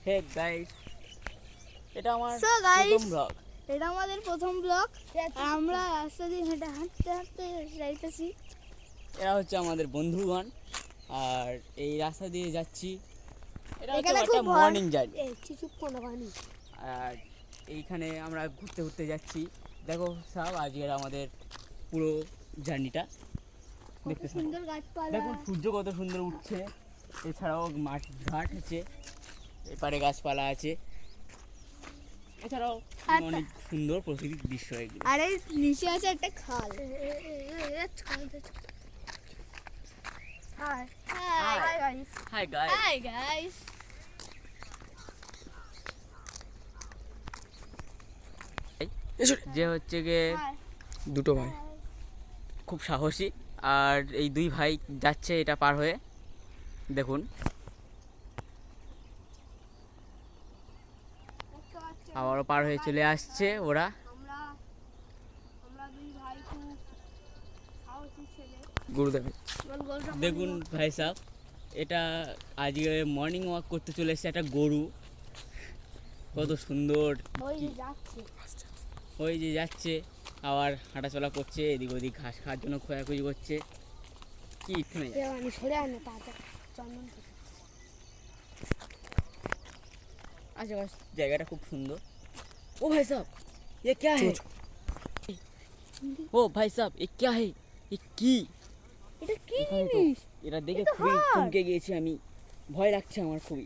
Hey guys, এটা আমার So guys, প্রথম ব্লগ। এটা আমাদের প্রথম ব্লগ। আমরা রাস্তা দিয়ে হাঁটতে হাঁটতে যাইতেছি। এরা হচ্ছে আমাদের বন্ধুগণ, আর এই রাস্তা দিয়ে যাচ্ছি। এটা হচ্ছে এখানে একটা খুব মর্নিং জার্নি। আর এইখানে আমরা ঘুরতে ঘুরতে যাচ্ছি। দেখো সব আজকের আমাদের পুরো জার্নিটা দেখতে থাকো। সুন্দর গাছপালা, দেখুন সূর্য কত সুন্দর উঠছে, এছাড়াও মাঠ ঘাট আছে, এপারে গাছপালা আছে, এছাড়াও অনেক সুন্দর প্রাকৃতিক দৃশ্য এগুলো। আর এই নিচে আছে একটা খাল। High hi guys, hi guys, hi guys. যে হচ্ছে গিয়ে দুটো ভাই খুব সাহসী, আর এই দুই ভাই যাচ্ছে এটা পার হয়ে। দেখুন আবারও পার হয়ে চলে আসছে ওরা। আমরা দুই ভাই খুব সাহসী ছেলে। গুরুদেব গোল দেখুন ভাই সাহেব, এটা আজকে মর্নিং ওয়াক করতে চলে এসেছে একটা গরু, কত সুন্দর। ওই যে যাচ্ছে, ওই যে যাচ্ছে, আবার হাঁটাচলা করছে, এদিক ওদিক ঘাস খাওয়ার জন্য খোঁজাখুঁজি করছে। কি আমি সরে আনে তাড়াতাড়ি চন্দন থেকে। আশেপাশ জায়গাটা খুব সুন্দর। ও ভাই সাহেব, ये क्या है? ও ভাই সাহেব, ये क्या है? ये কি? এটা কি এখানে তো জিনিস? এটা দেখে এটা খুবই হাড়। চমকে গিয়েছি আমি, ভয় লাগছে আমার খুবই।